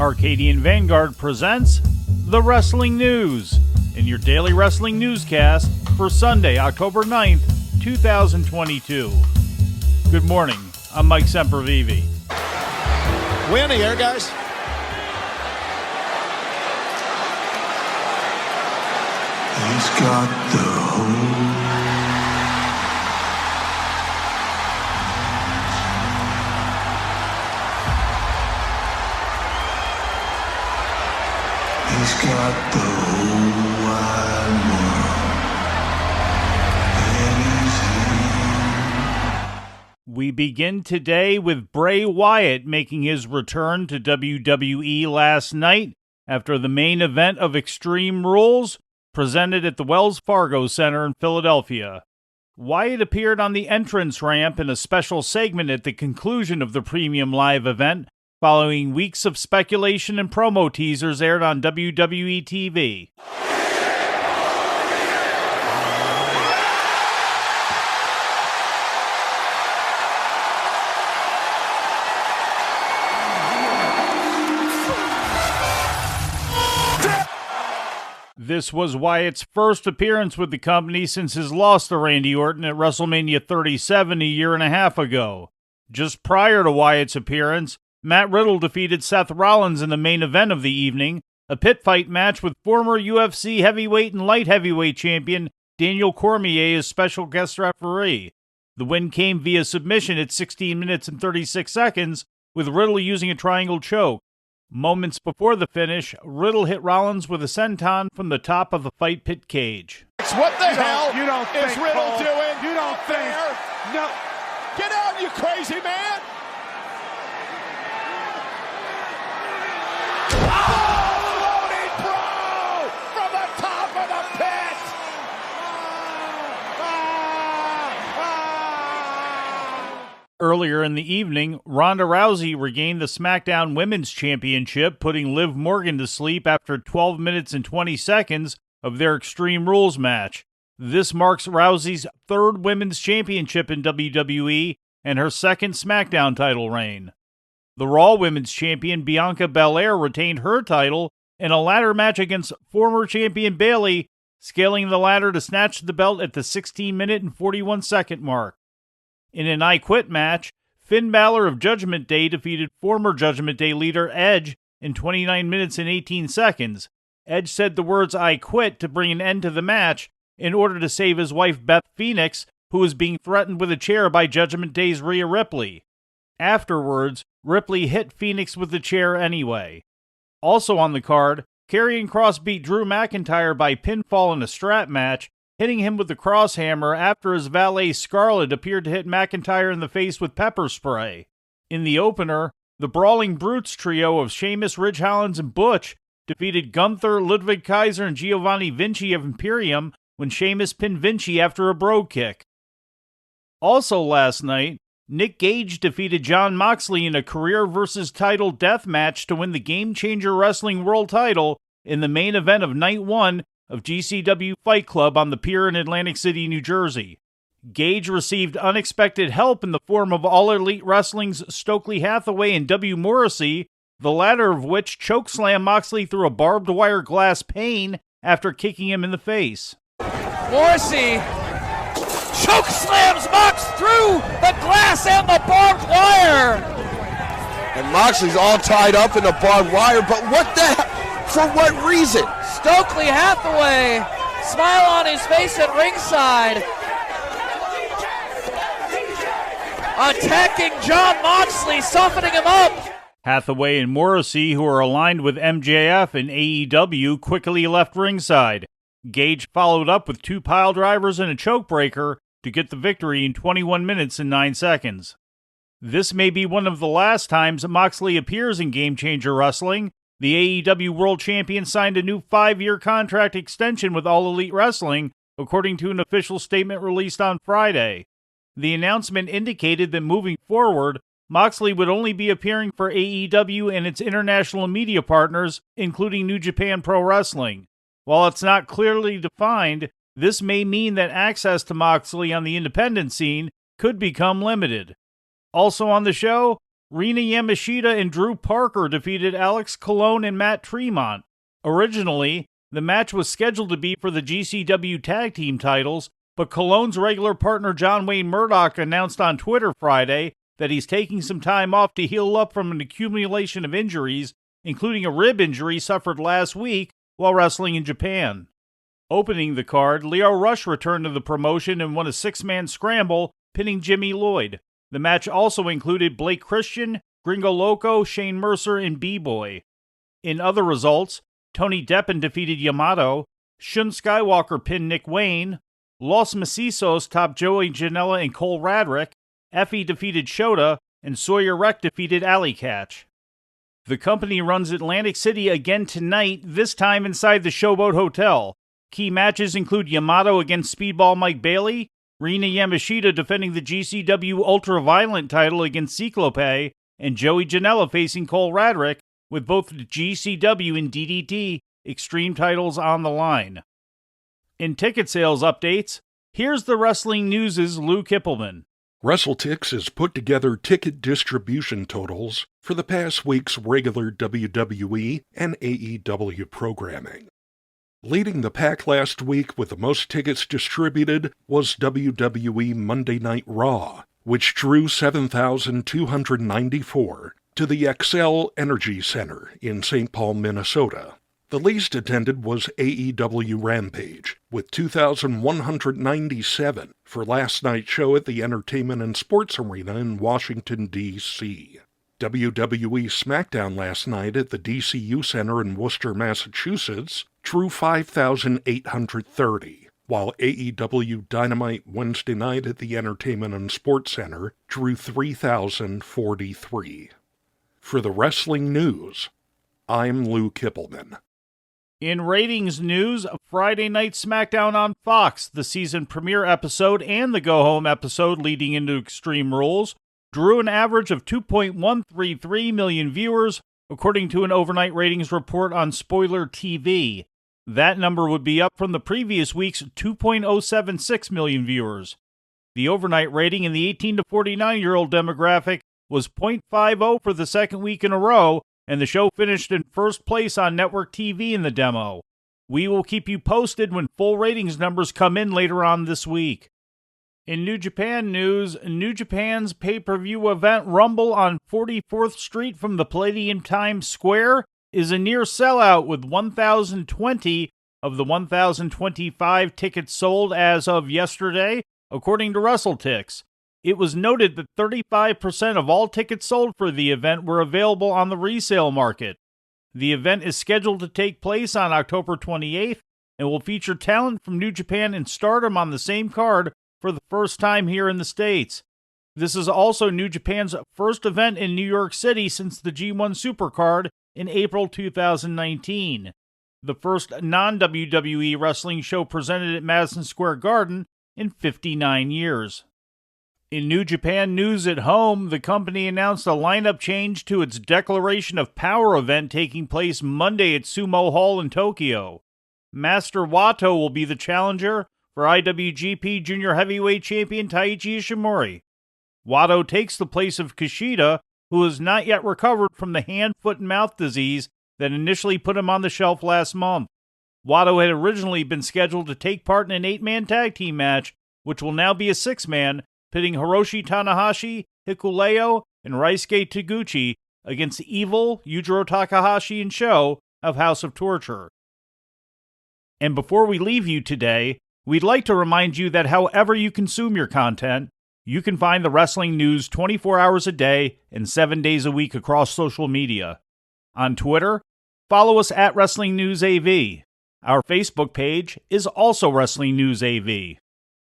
Arcadian Vanguard presents The Wrestling News in your daily wrestling newscast for Sunday, October 9th, 2022. Good morning, I'm Mike Sempervive. We in the air, guys? He's got the whole. He's got the whole wide world in his hand. We begin today with Bray Wyatt making his return to WWE last night after the main event of Extreme Rules, presented at the Wells Fargo Center in Philadelphia. Wyatt appeared on the entrance ramp in a special segment at the conclusion of the premium live event, following weeks of speculation and promo teasers aired on WWE TV. This was Wyatt's first appearance with the company since his loss to Randy Orton at WrestleMania 37 a year and a half ago. Just prior to Wyatt's appearance, Matt Riddle defeated Seth Rollins in the main event of the evening, a pit fight match with former UFC heavyweight and light heavyweight champion Daniel Cormier as special guest referee. The win came via submission at 16 minutes and 36 seconds, with Riddle using a triangle choke. Moments before the finish, Riddle hit Rollins with a senton from the top of the fight pit cage. What the hell is Riddle Cole, doing? You don't think. No. Get out, you crazy man! Loaded bro! From the top of the pit! Earlier in the evening, Ronda Rousey regained the Smackdown Women's Championship, putting Liv Morgan to sleep after 12 minutes and 20 seconds of their Extreme Rules match. This marks Rousey's third Women's Championship in WWE and her second SmackDown title reign. The Raw Women's Champion Bianca Belair retained her title in a ladder match against former champion Bayley, scaling the ladder to snatch the belt at the 16-minute and 41-second mark. In an I Quit match, Finn Balor of Judgment Day defeated former Judgment Day leader Edge in 29 minutes and 18 seconds. Edge said the words "I quit" to bring an end to the match in order to save his wife Beth Phoenix, who was being threatened with a chair by Judgment Day's Rhea Ripley. Afterwards, Ripley hit Phoenix with the chair anyway. Also on the card, Karrion Kross beat Drew McIntyre by pinfall in a strap match, hitting him with the crosshammer after his valet Scarlett appeared to hit McIntyre in the face with pepper spray. In the opener, the Brawling Brutes trio of Sheamus, Ridge Holland, and Butch defeated Gunther, Ludwig Kaiser, and Giovanni Vinci of Imperium when Sheamus pinned Vinci after a brogue kick. Also last night, Nick Gage defeated Jon Moxley in a career versus title death match to win the Game Changer Wrestling World title in the main event of Night 1 of GCW Fight Club on the pier in Atlantic City, New Jersey. Gage received unexpected help in the form of All Elite Wrestling's Stokely Hathaway and W. Morrissey, the latter of which chokeslammed Moxley through a barbed wire glass pane after kicking him in the face. Morrissey chokeslams Mox through the glass and the barbed wire! And Moxley's all tied up in the barbed wire, but what the hell? For what reason? Stokely Hathaway, smile on his face at ringside. Attacking Jon Moxley, softening him up. Hathaway and Morrissey, who are aligned with MJF and AEW, quickly left ringside. Gage followed up with two pile drivers and a chokebreaker to get the victory in 21 minutes and 9 seconds. This may be one of the last times Moxley appears in Game Changer Wrestling. The AEW World Champion signed a new 5-year contract extension with All Elite Wrestling, according to an official statement released on Friday. The announcement indicated that moving forward, Moxley would only be appearing for AEW and its international media partners, including New Japan Pro Wrestling. While it's not clearly defined, this may mean that access to Moxley on the independent scene could become limited. Also on the show, Rina Yamashita and Drew Parker defeated Alex Cologne and Matt Tremont. Originally, the match was scheduled to be for the GCW Tag Team titles, but Cologne's regular partner John Wayne Murdoch announced on Twitter Friday that he's taking some time off to heal up from an accumulation of injuries, including a rib injury suffered last week while wrestling in Japan. Opening the card, Leo Rush returned to the promotion and won a six-man scramble, pinning Jimmy Lloyd. The match also included Blake Christian, Gringo Loco, Shane Mercer, and B-Boy. In other results, Tony Deppen defeated Yamato, Shun Skywalker pinned Nick Wayne, Los Macizos topped Joey Janela and Cole Radrick, Effie defeated Shota, and Sawyer Wreck defeated Alley Catch. The company runs Atlantic City again tonight, this time inside the Showboat Hotel. Key matches include Yamato against Speedball Mike Bailey, Rina Yamashita defending the GCW Ultra-Violent title against Cyclope, and Joey Janela facing Cole Radrick, with both the GCW and DDT Extreme titles on the line. In ticket sales updates, here's the Wrestling News' Lou Kipilman. WrestleTix has put together ticket distribution totals for the past week's regular WWE and AEW programming. Leading the pack last week with the most tickets distributed was WWE Monday Night Raw, which drew 7,294 to the XL Energy Center in St. Paul, Minnesota. The least attended was AEW Rampage, with 2,197 for last night's show at the Entertainment and Sports Arena in Washington, D.C. WWE Smackdown last night at the DCU Center in Worcester, Massachusetts, drew 5,830, while AEW Dynamite Wednesday night at the Entertainment and Sports Center drew 3,043. For the Wrestling News, I'm Lou Kipilman. In ratings news, Friday Night Smackdown on Fox, the season premiere episode and the go-home episode leading into Extreme Rules, drew an average of 2.133 million viewers, according to an overnight ratings report on Spoiler TV. That number would be up from the previous week's 2.076 million viewers. The overnight rating in the 18 to 49-year-old demographic was 0.50 for the second week in a row, and the show finished in first place on network TV in the demo. We will keep you posted when full ratings numbers come in later on this week. In New Japan news, New Japan's pay-per-view event Rumble on 44th Street from the Palladium Times Square is a near sellout with 1,020 of the 1,025 tickets sold as of yesterday, according to WrestleTix. It was noted that 35% of all tickets sold for the event were available on the resale market. The event is scheduled to take place on October 28th and will feature talent from New Japan and Stardom on the same card for the first time here in the States. This is also New Japan's first event in New York City since the G1 Supercard in April 2019. The first non-WWE wrestling show presented at Madison Square Garden in 59 years. In New Japan news at home, the company announced a lineup change to its Declaration of Power event taking place Monday at Sumo Hall in Tokyo. Master Wato will be the challenger for IWGP Junior Heavyweight Champion Taichi Ishimori. Wato takes the place of Kushida, who has not yet recovered from the hand, foot, and mouth disease that initially put him on the shelf last month. Wato had originally been scheduled to take part in an 8-man tag team match, which will now be a 6-man, pitting Hiroshi Tanahashi, Hikuleo, and Raisuke Taguchi against Evil, Yujiro Takahashi, and Sho of House of Torture. And before we leave you today, we'd like to remind you that however you consume your content, you can find the wrestling news 24 hours a day and 7 days a week across social media. On Twitter, follow us at Wrestling News AV. Our Facebook page is also Wrestling News AV.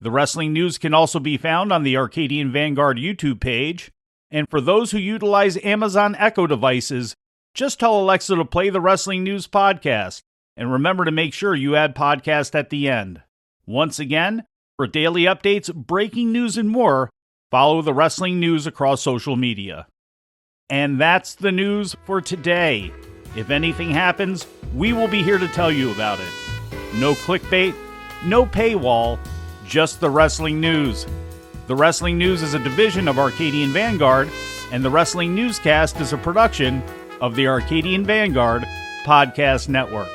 The Wrestling News can also be found on the Arcadian Vanguard YouTube page. And for those who utilize Amazon Echo devices, just tell Alexa to play the Wrestling News podcast. And remember to make sure you add podcast at the end. Once again, for daily updates, breaking news, and more, follow the Wrestling News across social media. And that's the news for today. If anything happens, we will be here to tell you about it. No clickbait, no paywall, just the wrestling news. The Wrestling News is a division of Arcadian Vanguard, and the Wrestling Newscast is a production of the Arcadian Vanguard Podcast Network.